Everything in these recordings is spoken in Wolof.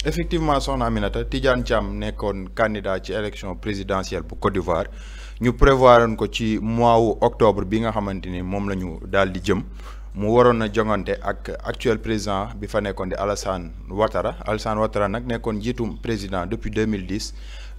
effectivement soxna Aminata Tidiane Thiam nekkoon candidat ci élection présidentielle bu Côte d'Ivoire ñu prévoiroon ko ci mois wu octobre bi nga xamante ni moom la ñu daal di jëm mu waroon a jongante ak actuel président bi fa nekkoon di Alassane Ouattara nag nekkoon njiitum président depuis 2010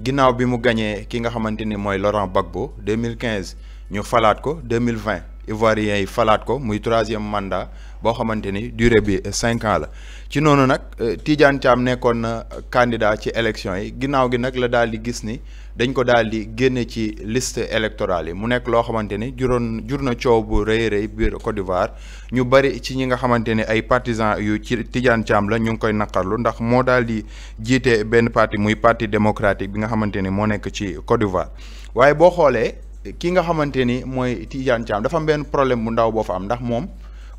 ginnaaw bi mu gañee ki nga xamante ni mooy Laurent Gbagbo 2015 ñu falaat ko 2020 Ivoiriens yi falaat ko muy troisième mandat boo xamante ni durée bi 5 ans la ci noonu nag Tidiane Thiam nekkoon na candidat ci élection yi ginnaaw gi nag la daal di gis ni dañ ko daal di génne ci liste électorale yi mu nekk loo xamante ni jur na coow bu rëy biir Côte d'Ivoire ñu bari ci ñi nga xamante ni ay partisans yu ci Tidiane Thiam la ñu ngi koy naqarlu ndax moo daal di jiite benn parti muy parti démocratique bi nga xamante ni moo nekk ci Côte d'Ivoire waaye boo xoolee ki nga xamante ni mooy Tidiane Thiam dafa am benn problème bu ndaw boo fa am ndax moom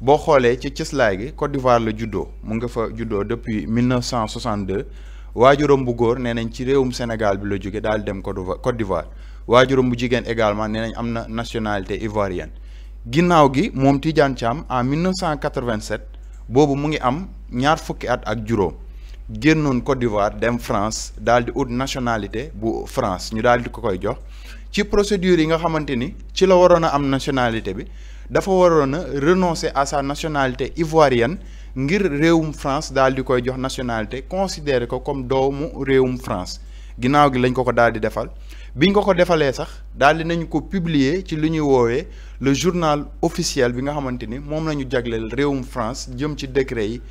boo xoolee ci cëslaay gi Côte d'Ivoire la juddoo mu nga fa juddoo depuis 1962 waajuram bu góor nee nañ ci réewum Sénégal bi la jóge daal dem Côte d'Ivoire waajuram bu jigéen également nee nañ am na nationalité ivoirienne ginnaaw gi moom Tidiane Thiam en 1987 boobu mu ngi am ñaar fukki at ak juróom génnoon Côte d'Ivoire dem France daal di ut nationalité bu France ñu daal di ko koy jox ci procédure yi nga xamante ni ci la waroon a am nationalité bi dafa waroon a renoncer à sa nationalité ivoirienne ngir réewum France daal di koy jox nationalité considéré ko comme doomu réewum France ginnaaw gi lañ ko daal di defal biñ ko defalee sax daal di nañ ko publier ci lu ñuy woowee le journal officiel bi nga xamante ni moom la ñu jagleel réewum France jëm ci décret yi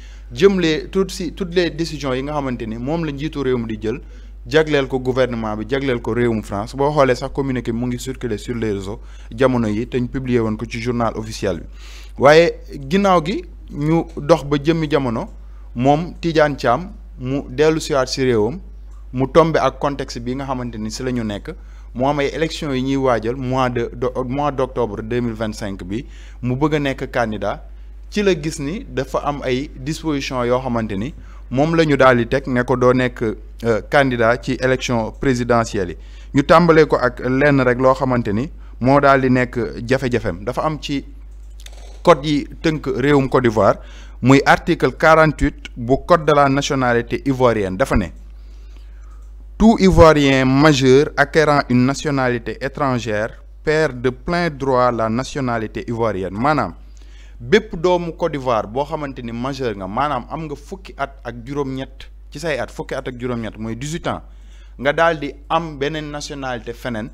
toutes les décisions yi nga xamante ni moom la njiitu réew mi di jël jagleel ko gouvernement bi jagleel ko réewum France boo xoolee sax communiqué mu ngi circuler sur les réseaux jamono yi te ñu publier woon ko ci journal officiel bi waaye ginnaaw gi ñu dox ba jëmmi jamono moom Tidiane Thiam mu dellu siwaat si réewam mu tombe ak contexte bi nga xamante ni si la ñu nekk mu am ay élections yi ñuy waajal mois d'octobre 2025 bi mu bëgg a nekk candidat ci la gis ni dafa am ay dispositions yoo xamante ni moom la ñu daal di teg ne ko doo nekk candidat ci élection présidentielle yi ñu tàmbalee ko ak lenn rek loo xamante ni moo daal di nekk jafe-jafem dafa am ci code yi tënk réewum Côte d'Ivoire muy article 48 bu code de la nationalité ivoirienne dafa ne tout Ivoirien majeur acquérant une nationalité étrangère perd de plein droit la nationalité ivoirienne maanaam bépp doomu Côte d'Ivoire boo xamante ni majeur nga maanaam am nga fukki at ak juróom-ñett ci say at fukki at ak juróom-ñett mooy 18 ans nga daal di am beneen nationalité feneen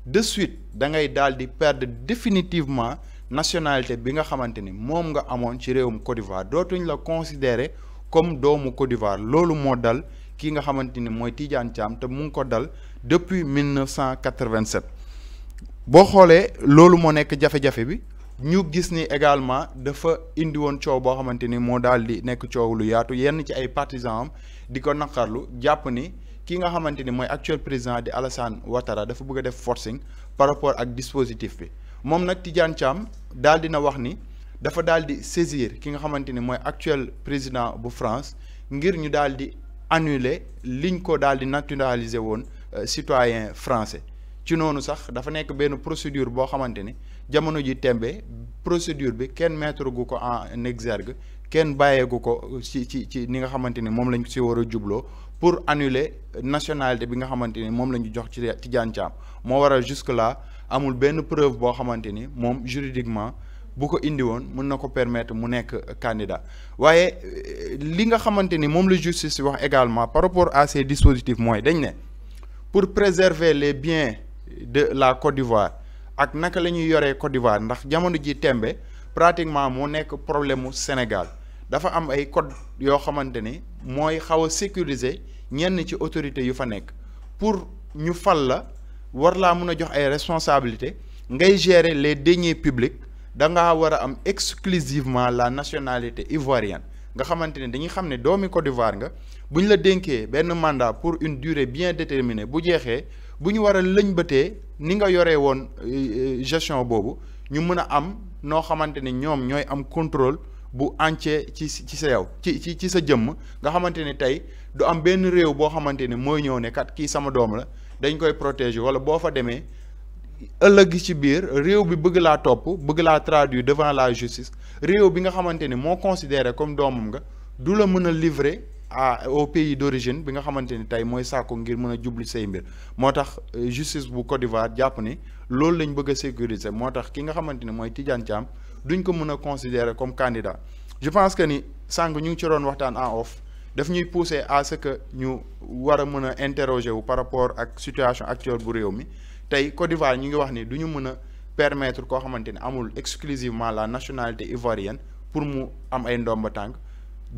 de suite da ngay daal di perdre définitivement nationalité bi nga xamante ni moom nga amoon ci réewum Côte d'Ivoire dootuñ la considérer comme doomu Côte d'Ivoire loolu moo dal ki nga xamante ni mooy Tidiane Thiam te mu ngi ko dal depuis 1987 boo xoolee loolu moo nekk jafe-jafe bi ñu gis ni également dafa indi woon coow boo xamante ni moo daal di nekk coow lu yaatu yenn ci ay partisans am di ko naqarlu jàpp ni ki nga xamante ni mooy actuel président di Alassane Ouattara dafa bëgg a def forcing par rapport ak dispositif bi moom nag Tidiane Thiam daal dina wax ni dafa daal di saisir ki nga xamante ni mooy actuel président bu France ngir ñu daal di annuler liñ ko daal di naturaliser woon citoyen français ci noonu sax dafa nekk benn procédure boo xamante ni jamono ji tembe procédure bi kenn mettre gu ko en exergue kenn bàyyeegu ko ci ni nga xamante ni moom lañ si war a jubloo pour annuler nationalité bi nga xamante ni moom la ñu jox ci Tidiane Thiam moo waral jusque là amul benn preuve boo xamante ni moom juridiquement bu ko indi woon mën na ko permettre mu nekk candidat waaye li nga xamante ni moom la justice wax également par rapport à ces dispositifs mooy dañ ne pour préserver les biens de la Côte d'Ivoire ak naka la ñuy yoree Côte d'Ivoire ndax jamono ji tembe pratiquement moo nekk problème mu Sénégal dafa am ay code yoo xamante ni mooy xaw a sécuriser ñenn ci autorités yu fa nekk pour ñu fal la war laa mun a jox ay responsabilités ngay gérer les deniers publics da ngaa war a am exclusivement la nationalité ivoirienne nga xamante ne dañuy xam ne doomi Côte d'Ivoire nga bu ñu la dénkee benn mandat pour une durée bien déterminée bu jeexee bu ñu war a lëñbëtee ni nga yoree woon gestion boobu ñu mën a am noo xamante ne ñoom ñooy am contrôle bu entier ci sa yow ci sa jëmm nga xamante ne tey du am benn réew boo xamante ne mooy ñëw ne kat kii sama doom la dañ koy protéger wala boo fa demee ëllëg ci biir réew bi bëgg laa topp bëgg laa traduire devant la justice réew bi nga xamante ni moo considéré comme doomam nga du la mën a livrer au pays d'origine bi nga xamante ni tey mooy sàkku ngir mën a jubli say mbir moo tax justice bu Côte d'Ivoire jàpp ni loolu lañ bëgg a sécuriser moo tax ki nga xamante ni mooy Tidiane Thiam duñ ko mën a considérer comme candidat je pense que ni sànq ñu ngi ci doon waxtaan en off daf ñuy pousser à ce que ñu war a mën a interroger wu par rapport ak situation actuelle bu réew mi tey Côte d'Ivoire ñu ngi wax ni du ñu mën a permettre koo xamante ni amul exclusivement la nationalité ivoirienne pour mu am ay ndomba tànk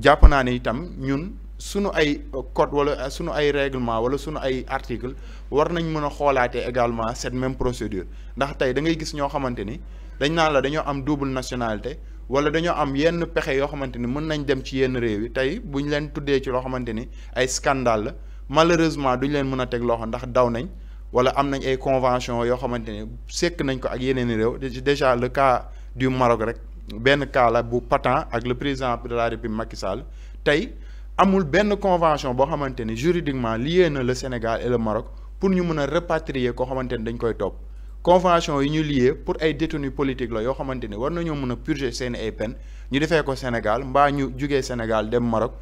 jàpp naa ne itam ñun sunu ay code wala sunu ay règlement wala sunu ay article war nañ mën a xoolaatee également cette même procédure ndax tey da ngay gis ñoo xamante ni dañ naan la dañoo am double nationalité wala dañoo am yenn pexe yoo xamante ni mën nañ dem ci yenn réew yi tey bu ñu leen tuddee ci loo xamante ni ay scandale la malheureusement duñ leen mën a teg loxo ndax daw nañ wala am nañ ay convention yoo xamante ni sekk nañ ko ak yeneen i réew déjà le cas du Maroc rek benn cas la bu patent ak le président de la République Macky Sall tey amul benn convention boo xamante ni juridiquement lié na le Sénégal et le Maroc pour ñu mën a rapatrier koo xamante ni dañ koy topp convention yi ñu lié pour ay détenus politiques la yoo xamante ni war nañoo mën a purger seen ay peine ñu defee ko Sénégal mbaa ñu jugee Sénégal dem Maroc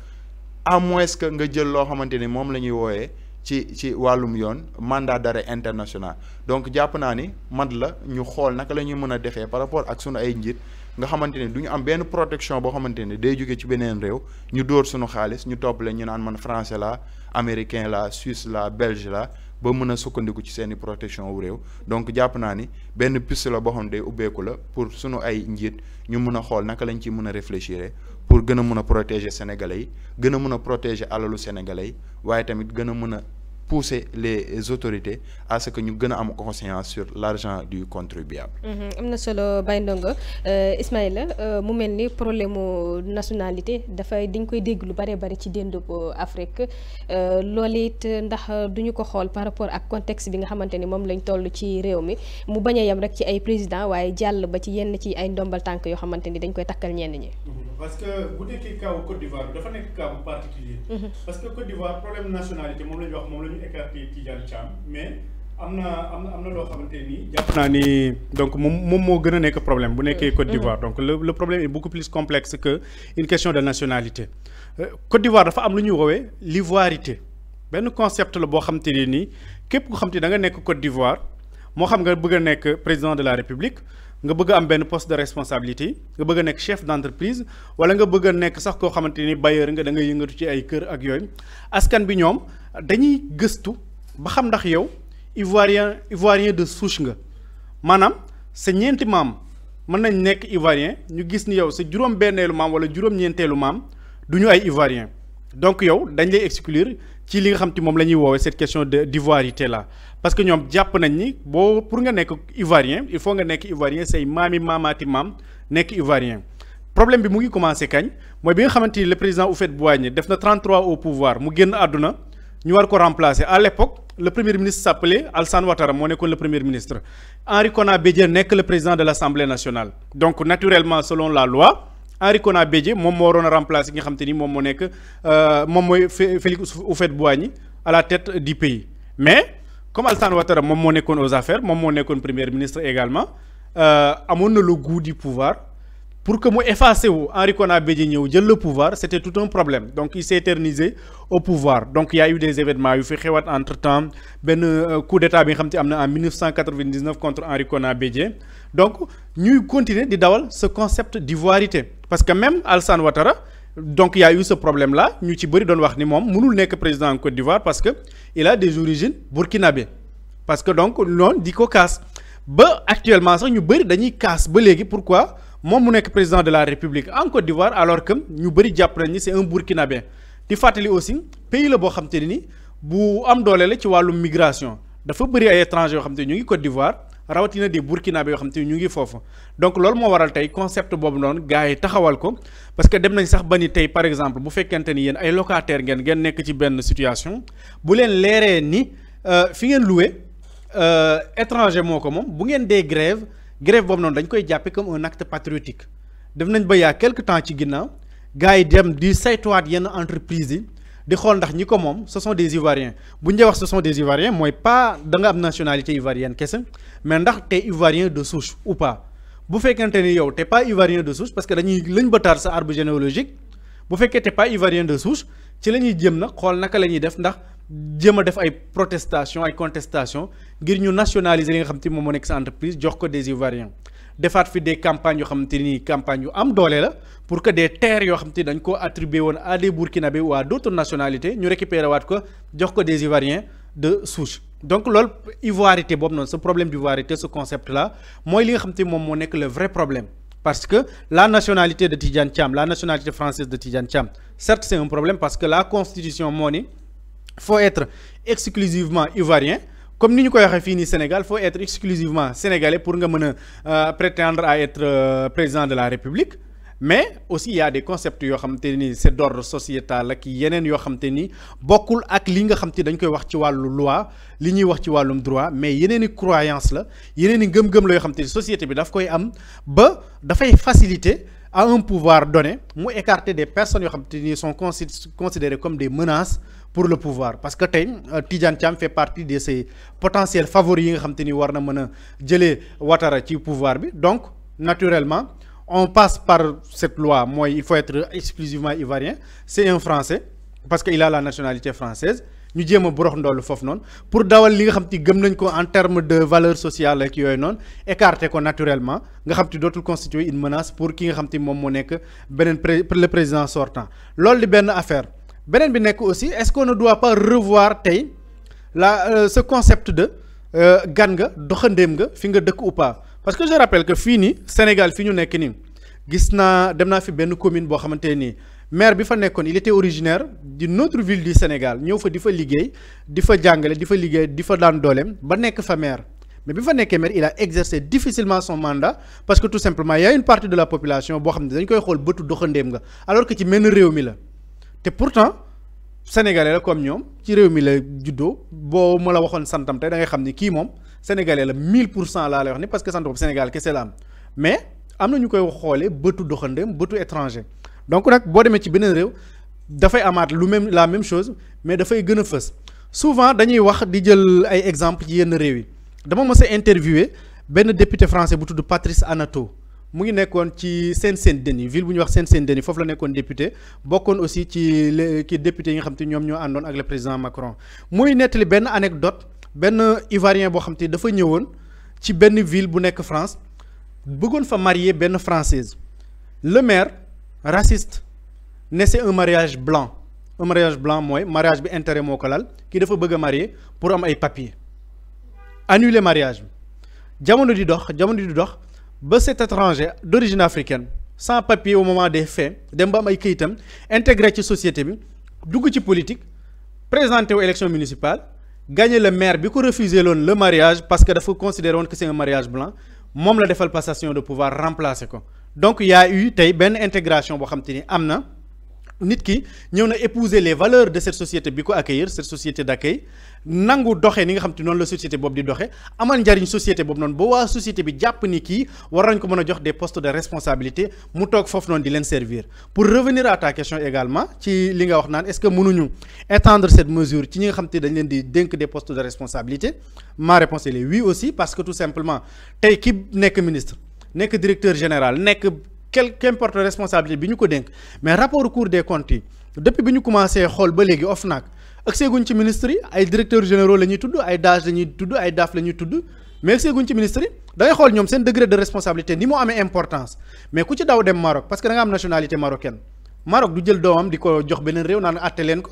à moins que nga jël loo xamante ni moom la ñuy wooyee ci wàllum yoon mandat d'arrêt international donc jàpp naa ni mat la ñu xool naka la ñuy mën a defee par rapport ak sunu ay njiit nga xamante ni du ñu am benn protection boo xamante ni day jóge ci beneen réew ñu dóor sunu xaalis ñu topp leen ñu naan man français la américain la suisse la belge la ba mën a sukkandiku ci seeni protection wu réew donc jàpp naa ni benn piste la boo xam ne day ubbeeku la pour sunu ay njiit ñu mën a xool naka lañ ci mën a réfléchir pour gën a mën a protéger sénégalais yi gën a mën a protéger alalu sénégalais yi waaye tamit gën a mën a pousser les autorités à ce que ñu gën a am conscience sur l'argent du contribuable. am na solo Baye Ndongo Ismaïla mu mel ni problème mu nationalité dafay dañ koy dégg lu bare bari ci déndub Afrique loolu it ndax duñu ko xool par rapport ak contexte bi nga xamante ni moom lañ toll ci réew mi mu bañ a yem rek ci ay président waaye jàll ba ci yenn ci ay ndombal tànk yoo xamante ni dañ koy takkal ñenn ñi. parce que bu nekkee cas Côte d'Ivoire bi dafa nekk cas bu particulier parce que Côte d'Ivoire problème nationalité moom la ñu wax moom la ñu écarté Tidiane Thiam mais am na loo xamante ni jàpp naa ni donc moom moo gën a nekk problème bu nekkee Côte d'Ivoire donc le problème est beaucoup plus complexe que une question de nationalité Côte d'Ivoire dafa am lu ñuy woowee l'ivoirité benn concept la boo xamante ne nii képp ko xamante da nga nekk Côte d'Ivoire moo xam nga bëgg a nekk président de la République nga bëgg a am benn poste de responsabilité nga bëgg a nekk chef d'entreprise wala nga bëgg a nekk sax koo xamante ni bailleur nga da ngay yëngatu ci ay kër ak yooyu askan bi ñoom dañuy gëstu ba xam ndax yow ivoirien de souche nga maanaam sa ñeenti maam mën nañ nekk ivoirien ñu gis ni yow sa juróom-benneelu maam wala juróom-ñeenteelu maam du ñu ay ivoirien donc yow dañ lay exclure ci li nga xam te moom la ñuy woowee cette question de d'ivoirité là parce que ñoom jàpp nañ ni pour nga nekk ivoirien il faut nga nekk ivoirien say maami maamaati maam nekk ivoirien problème bi mu ngi commencé kañ mooy bi nga xamante ni le président Houphouët-Boigny def na 33 au pouvoir mu génn àdduna ñu war ko remplacer à l'époque le premier ministre s'appelait Alassane Ouattara moo nekkoon le premier ministre Henri Konan Bédié nekk le président de l'Assemblée nationale donc naturellement selon la loi Henri Konan Bédié moom moo waroon a remplacer ki nga xam te ni moom moo nekk moom mooy Félix Houphouët-Boigny à la tête du pays mais comme Alassane Ouattara moom moo nekkoon aux affaires moom moo nekkoon premier ministre également amoon na le goût du pouvoir pour que mu effacé wu Henri Konan Bédié ñëw jël le pouvoir c'était tout un problème donc il s'est éternisé au pouvoir donc il y a eu des événements yu fi xewaat entre temps benn coup d'état bi nga xam te am na en 1999 contre Henri Konan Bédié donc ñuy continuer di dawal ce concept d'ivoirité parce que même Alassane Ouattara donc il y a eu ce problème là ñu ci bëri doon wax ni moom mënul nekk président en Côte d'Ivoire parce que il a des origines burkinabé parce que donc loolu di ko kaas ba actuellement sax ñu bëri dañuy kaas ba léegi pourquoi moom mu nekk président de la République en Côte d'Ivoire alors que ñu bëri jàpp nañ ni c'est un burkinabé di fàttali aussi pays la boo xam te ne ni bu am doole la ci wàllum migration dafa bëri ay étrangers yoo xam te ñu ngi Côte d'Ivoire rawatina des burkinabé yoo xam te ñu ngi foofu donc loolu moo waral tey concept boobu noonu gars yi taxawal ko parce que dem nañ sax ba ni tey par exemple bu fekkente ni yéen ay locataire ngeen nekk ci benn situation bu leen leeree ni fi ngeen loué étranger moo ko moom bu ngeen dee grève boobu noonu dañ koy jàppe comme un acte patriotique def nañ ba yaa quelque temps ci ginnaaw gars yi dem di saytuwaat yenn entreprise yi di xool ndax ñi ko moom ce sont des Ivoiriens bu ñu dee wax ce sont des Ivoiriens mooy pas da nga am nationalité ivoirienne kese mais ndax t'es Ivoirien de souche ou pas bu fekkente ni yow t'es pas Ivoirien de souche parce que dañuy lëñ ba taar sa arbre généalogique bu fekkee t'es pas Ivoirien de souche ci la ñuy jëm nag xool naka la ñuy def ndax jéem a def ay protestation ay contestation ngir ñu nationaliser li nga xam te moom moo nekk sa entreprise jox ko des Ivoiriens defaat fi des campagnes yoo xam te ni campagne yu am doole la pour que des terres yoo xam te dañ ko attribué woon à des Burkinabés ou à d'autres nationalités ñu récupérer waat ko jox ko des Ivoiriens de souche. donc loolu ivoirité boobu noonu ce problème d'ivoirité ce concept là mooy li nga xam te moom moo nekk le vrai problème. Parce que la nationalité de Tidjane Thiam, la nationalité française de Tidjane Thiam, certes c'est un problème parce que la constitution moo ni faut être exclusivement ivoirien comme ni ñu koy waxee fii nii Sénégal faut être exclusivement sénégalais pour nga mën a prétendre à être président de la République mais aussi il y a des concepts yoo xam te ni c'est d'ordre sociétal ak yeneen yoo xam te ni bokkul ak li nga xam te dañ koy wax ci wàllu loi li ñuy wax ci wàllum droit mais yeneen i croyance la yeneen i ngëm-ngëm la yoo xam te ni société bi daf koy am ba dafay faciliter à un pouvoir donné mu écarter des personnes yoo xam te ni sont considérées comme des menaces pour le pouvoir parce que tey Tidjane Thiam fait partie de ces potentiels favoris yi nga xam te ni war na mën a jëlee Ouattara ci pouvoir bi donc naturellement on passe par cette loi mooy il faut être exclusivement ivoirien c'est un Français parce que il a la nationalité française ñu jéem a borox ndoolu foofu noonu pour dawal li nga xam te gëm nañ ko en termes de valeur sociale ak yooyu noonu écarter ko naturellement nga xam te dootul constituer une menace pour ki nga xam te moom moo nekk beneen le président sortant loolu di benn affaire beneen bi nekk aussi est-ce qu'on ne doit pas revoir tey ce concept de gan nga doxandéem nga fi nga dëkk ou pas parce que je rappelle que fii nii Sénégal fi ñu nekk nii gis naa dem naa fi benn commune boo xamante nii maire bi fa nekkoon il était originaire d'une autre ville du Sénégal ñëw fa di fa liggéey di fa jàngale di fa liggéey di fa daan dooleem ba nekk fa maire mais bi fa nekkee maire il a exercé difficilement son mandat parce que tout simplement il y a une partie de la population boo xam ne dañ koy xool bëtu doxandéem nga alors que ci menn réew mi la te pourtant sénégalais la comme ñoom ci réew mi la juddoo boo ma la waxoon santam tey da ngay xam ni kii moom sénégalais la 1000% laa lay wax ni parce que sant boobu Sénégal kese la am mais am na ñu koy xoolee bëtu doxandéem bëtu étranger donc nag boo demee ci beneen réew dafay amaat la même chose mais dafay gën a fës souvent dañuy wax di jël ay exemple ci yenn réew yi dama mës a interviewer benn député français bu tudd Patrice Anato mu ngi nekkoon ci Seine-Saint-Denis ville bu ñuy wax Seine-Saint-Denis foofu la nekkoon député bokkoon aussi ci ki député yi nga xam te ñoom ñoo àndoon ak le président Macron muy nettali benn anecdote benn ivoirien boo xam te dafa ñëwoon ci benn ville bu nekk France bëggoon fa marier benn française le maire raciste ne c'est un mariage blanc mooy mariage bi intérêt moo ko lal kii dafa bëgg a marier pour am ay papiers annuler mariage bi jamono di dox ba cet étranger d'origine africaine sans papier au moment des faits dem ba am ay këyitam intégré ci société bi dugg ci politique présenté wu élection municipale gagné le maire bi ko refusé loon le mariage parce que dafa considéré woon que c'est un mariage blanc moom la defal passation de pouvoir remplacer ko donc il y a eu tey benn intégration boo xam te ni am na nit ki ñëw na épouser les valeurs de cette société bi ko accueillir cette société d'accueil nangu doxee ni nga xam te noonu la société boobu di doxee amal njariñ société boobu noonu ba waa société bi jàpp ni kii war nañ ko mën a jox des postes de responsabilité mu toog foofu noonu di leen servir pour revenir à ta question également ci li nga wax naan est-ce que mënuñu étendre cette mesure ci ñi nga xam te dañ leen di dénk des postes de responsabilité ma réponse est oui aussi parce que tout simplement tey ki nekk ministre nekk directeur général nekk qu'importe responsabilité bi ñu ko dénk mais rapport Cour des comptes yi depuis bi ñu commencé xool ba léegi OFNAC ak seeguñ ci ministres yi ay directeurs généraux la ñuy tudd ay DAGE la ñuy tudd ay DAF la ñuy tudd mais ak seeguñ ci ministres yi da ngay xool ñoom seen degré de responsabilité ni mu amee importance mais ku ci daw dem Maroc parce que da nga am nationalité marocaine Maroc du jël doomam di ko jox beneen réew naan àtte leen ko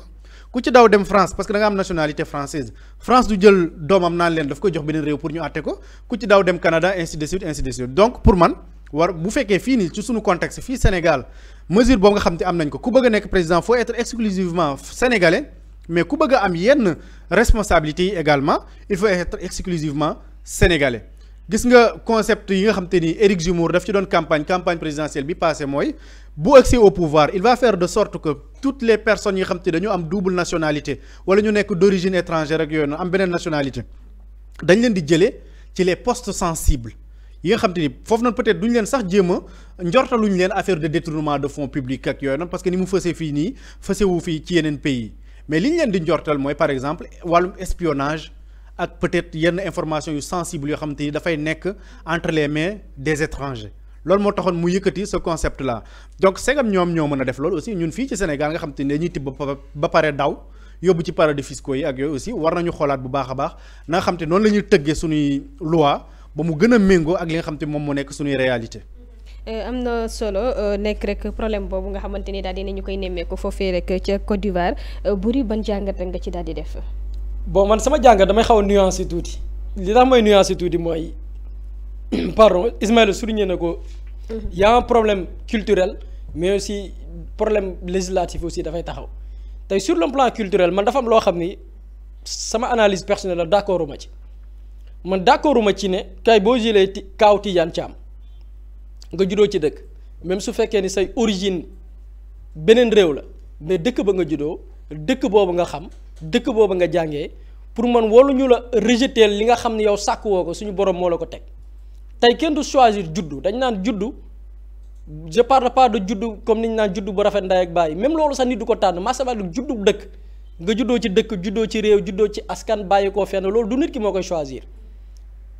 ku ci daw dem France parce que da nga am nationalité française France du jël doomam naan leen daf koy jox beneen réew pour ñu àtte ko ku ci daw dem Canada ainsi de suite donc pour man war bu fekkee fii nii ci suñu contexte fii Sénégal mesure boobu nga xam te am nañ ko ku bëgg a nekk président faut être exclusivement sénégalais mais ku bëgg a am yenn responsabilités yi également il faut être exclusivement sénégalais gis nga concept yi nga xam te ni Éric Zemmour daf ci doon campagne présidentielle bi passé mooy bu accès au pouvoir il va faire de sorte que toutes les personnes yi nga xam te dañu am double nationalité wala ñu nekk d'origine étrangère ak yooyu noonu am beneen nationalité dañ leen di jëlee ci les postes sensibles yi nga xam te ni foofu noonu peut-être duñu leen sax jéem a njortaluñu leen affaire de détournement de fonds publics ak yooyu noonu parce que ni mu fësee fii nii fësewu fii ci yeneen pays mais li ñu leen di njortal mooy par exemple wàllum espionnage ak peut-être yenn information yu sensibles yoo xam te ni dafay nekk entre les mains des étrangers loolu moo taxoon mu yëkkati ce concept là donc segam ñoom ñoo mën a def loolu aussi ñun fii ci Sénégal nga xam te ne dañuy tibb ba pare daw yóbbu ci paradis fiscaux yi ak yooyu aussi war nañu xoolaat bu baax a baax na nga xam te noonu la ñuy tëggee suñuy loi ba mu gën a méngoo ak li nga xam te moom moo nekk suñuy réalité. am na solo nekk rek problème boobu nga xamante ni daal dinañu koy nemmeeku foofee rek ca Côte d'Ivoire Boury ban jàngat nga ci daal di def. bon man sama jàngat damay xaw a nuancer tuuti li tax mooy nuancer tuuti mooy pardon Ismaïla souligné na ko. y a un problème culturel mais aussi problème législatif aussi dafay taxaw tey sur le plan culturel man dafa am loo xam ni sama analyse personnelle la d'accord uma ci man d'accord uma ci ne kay boo jëlee kaaw Tidiane Thiam nga juddoo ci dëkk même su fekkee ni say origine beneen réew la mais dëkk ba nga juddoo dëkk boobu nga xam dëkk boobu nga jàngee pour man waruñu la rejeter li nga xam ne yow sàkk woo ko suñu borom moo la ko teg tey kenn du choisir juddu dañ naan juddu je parle pas de juddu comme ni ñu naan juddu bu rafet ndey ak bàyyi même loolu sax nit du ko tànn masawalu juddu dëkk nga juddoo ci dëkk juddoo ci réew juddoo ci askan bàyyi koo fenn loolu du nit ki moo koy choisir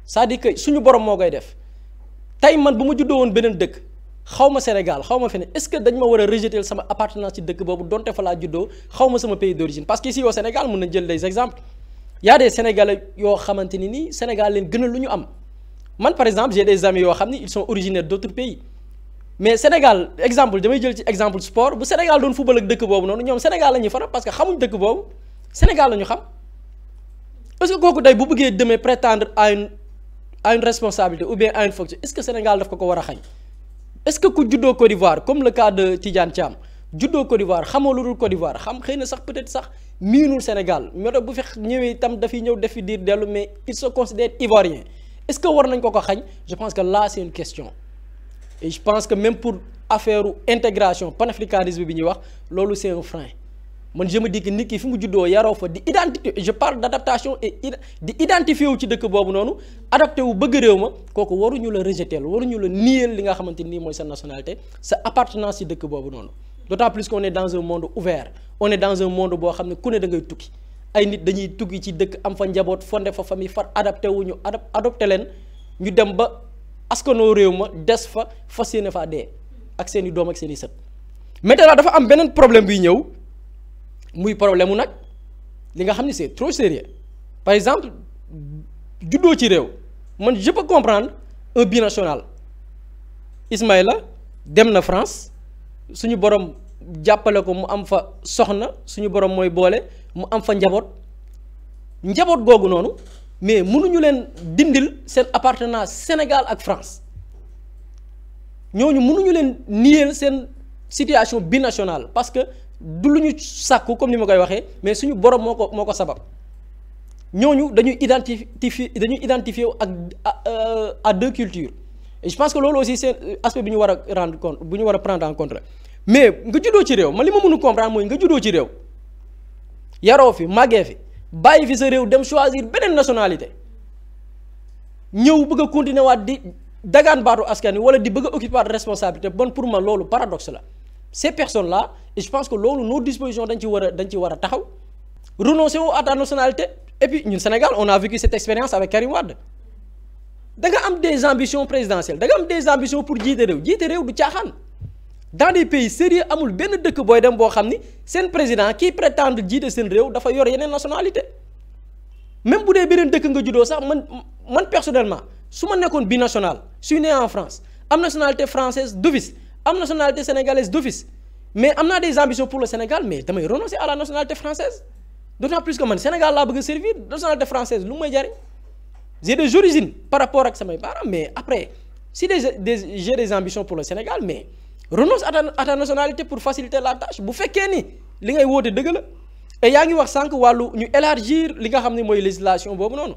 c'est-à-dire que suñu borom moo koy def tey man bu ma juddoo woon beneen dëkk xaw ma Sénégal xaw ma feneen est-ce que dañ ma war a rejeter sama appartenance ci dëkk boobu donte fa laa juddoo xaw ma sama pays d'origine parce que ici au Sénégal mën na jël des exemples y a des Sénégalais yoo xamante ni nii Sénégal leen gënal lu ñu am man par exemple j'ai des amis yoo xam ni ils sont originaires d'autres pays mais Sénégal exemple damay jël ci exemple sport bu Sénégal doon football ak dëkk boobu noonu ñoom Sénégal la ñuy faral parce que xamuñ dëkk boobu Sénégal la ñu xam est-ce que kooku day bu bëggee demee prétendre à une responsabilité ou bien à une fonction est-ce que Sénégal daf ko war a xañ est-ce que ku juddoo Côte d'Ivoire comme le cas de Tidiane Thiam juddoo Côte d'Ivoire xamoo lu dul Côte d'Ivoire xam xëy na sax peut-être sax miinul Sénégal mais bu fi ñëwee itam dafiy ñëw def fi diir dellu mais il se considère ivoirien est-ce que war nañ ko xañ je pense que là c'est une question et je pense que même pour affaire intégration panafricanisme bi ñuy wax loolu c'est un frein man je me dis que nit ki fi mu juddoo yaroo fa di identité je parle d'adaptation et di identifier wu ci dëkk boobu noonu adapté wu bëgg réew ma kooku waruñu la rejeter waruñu la nier li nga xamante ni mooy sa nationalité sa appartenance ci dëkk boobu noonu d'autant plus qu'on est dans un monde ouvert on est dans un monde boo xam ne ku ne da ngay tukki ay nit dañuy tukki ci dëkk am fa njaboot fondé fa famille far adapté wu ñu adopté leen ñu dem ba askanoo réew ma des fa fas yéene faa dee ak seen i doom ak seen i sët maintenant dafa am beneen problème buy ñëw muy problème mu nag li nga xam ne c'est trop sérieux par exemple juddoo ci réew man je peux comprendre un binational Ismaïla dem na France suñu borom jàppale ko mu am fa soxna suñu borom mooy boole mu am fa njaboot googu noonu mais mënuñu leen dindil seen appartenance Sénégal ak France ñooñu mënuñu leen nier seen situation binationale parce que du lu ñu sàkku comme ni ma koy waxee mais suñu borom moo ko sabab ñooñu dañuy identifier ak à deux cultures et je pense que loolu aussi c'est aspect bi ñu war a rendre compte bu ñu war a prendre en compte mais nga juddoo ci réew man li ma mënu comprendre mooy nga juddoo ci réew yaroo fi màggee fi bàyyi fi sa réew dem choisir beneen nationalité ñëw bëgg a continuer waat di dagaan baatu askan wi wala di bëgg a occuper de responsabilité bon pour man loolu paradoxe la ces personnes là et je pense que loolu nos dispositions dañ ci war a taxaw renoncer à ta nationalité et puis ñun Sénégal on a vécu cette expérience avec Karim Wade da nga am des ambitions présidentielles da nga am des ambitions pour jiite réew du caaxaan dans des pays sérieux amul benn dëkk booy dem boo xam ni seen président kii prétendre jiite seen réew dafa yor yeneen nationalité même bu dee beneen dëkk nga juddoo sax man personnellement su ma nekkoon binational je suis né en France am nationalité française d'office am nationalité sénégalaise d'office mais am naa des ambitions pour le Sénégal mais damay renoncer à la nationalité française d'autant plus que man Sénégal laa bëgg a servir nationalité française lu may jariñ j'ai des origines par rapport ak samay parents mais après si j'ai des ambitions pour le Sénégal mais renonce à ta nationalité pour faciliter la tâche bu fekkee ni li ngay woote dëgg la et yaa ngi wax sànq wàllu ñu élargir li nga xam ne mooy législation boobu noonu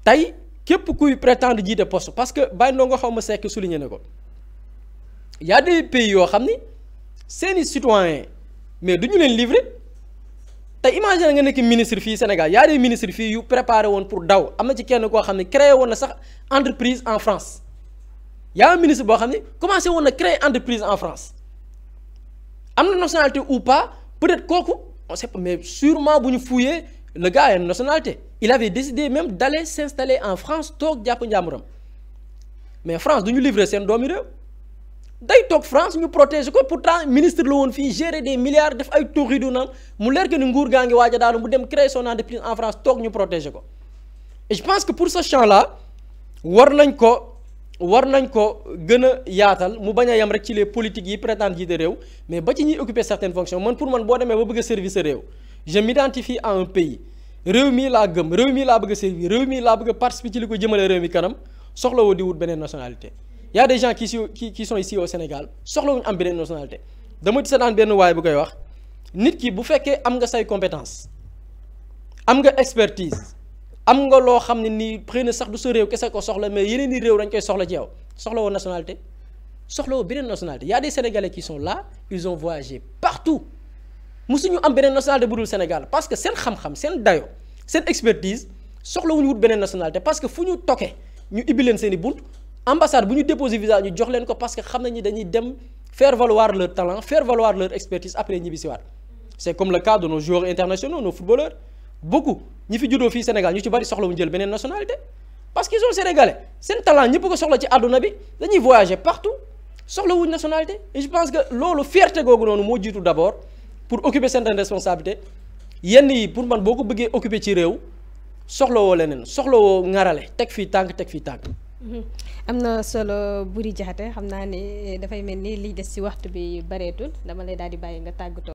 tey képp kuy prétendre jiite poste parce que bàyyi ndoo nga xaw ma sekk souligné na ko y a des pays yoo xam ni seeni citoyens mais du ñu leen livrer tey imagine nga nekk ministre fii Sénégal y a des ministres fii yu préparé woon pour daw am na ci kenn koo xam ne créé woon na sax entreprise en France y a un ministre boo xam ne commencé woon na créer entreprise en France am na nationalité ou pas peut-être kooku on sait pas mais sûrement bu ñu fouillé le gars a une nationalité il avait décidé même d'aller s'installer en France toog jàpp njàmburam mais France du ñu livrer seen doomi réew day toog France ñu protéger ko pourtant ministre la woon fii gérer des milliards def ay tour yi du naan mu leer que ni nguur gaa ngi waaj a daanu mu dem créer son entreprise en France toog ñu protéger ko et je pense que pour ce champ là war nañ ko gën a yaatal mu bañ a yem rek ci les politiques yi prétendent jiite réew mais ba ci ñuy occuper certaines fonctions man pour man boo demee ba bëgg a servir sa réew je m'identifie à un pays réew mii laa gëm réew mii laa bëgg a servir réew mii laa bëgg a participer ci li ko jëmale réew mi kanam soxlawoo di wut beneen nationalité y a des gens qui sont ici au Sénégal soxlawuñu am beneen nationalité dama sa daan benn waay bu koy wax nit ki bu fekkee am nga say compétence am nga expertise am nga loo xam ne nii xëy na sax du sa réew kese ko soxla mais yeneen i réew dañ koy soxla ci yow soxlawoo nationalité soxlawoo beneen nationalité y a des Sénégalais qui sont là ils ont voyagé partout musuñu am beneen nationalité bu dul Sénégal parce que seen xam-xam seen dayo seen expertise soxlawuñu wut beneen nationalité parce que fu ñu toke ñu ibbi leen seen i bunt ambassade bu ñu déposé visa ñu jox leen ko parce que xam nañu dañuy dem faire valoir leur talent faire valoir leur expertise après ñibbi si waat c'est comme le cas de nos joueurs internationaux nos footballeurs beaucoup ñi fi juddoo fii Sénégal ñu ci bari soxlawuñu jël beneen nationalité parce qu'ils sont sénégalais seen talent ñëpp ko soxla ci àdduna bi dañuy voyager partout soxlawuñu nationalité et je pense que loolu fierté googu noonu moo jiitu d'abord pour occuper certaines responsabilités yenn yi pour man boo ko bëggee occuper ci réew soxlawoo leneen soxlawoo ŋarale teg fii tànk teg fii tànk. am na solo Boury Diakhaté xam naa ne dafay mel ni liy des ci waxtu bi bareetul dama lay daal di bàyyi nga tàggatoo.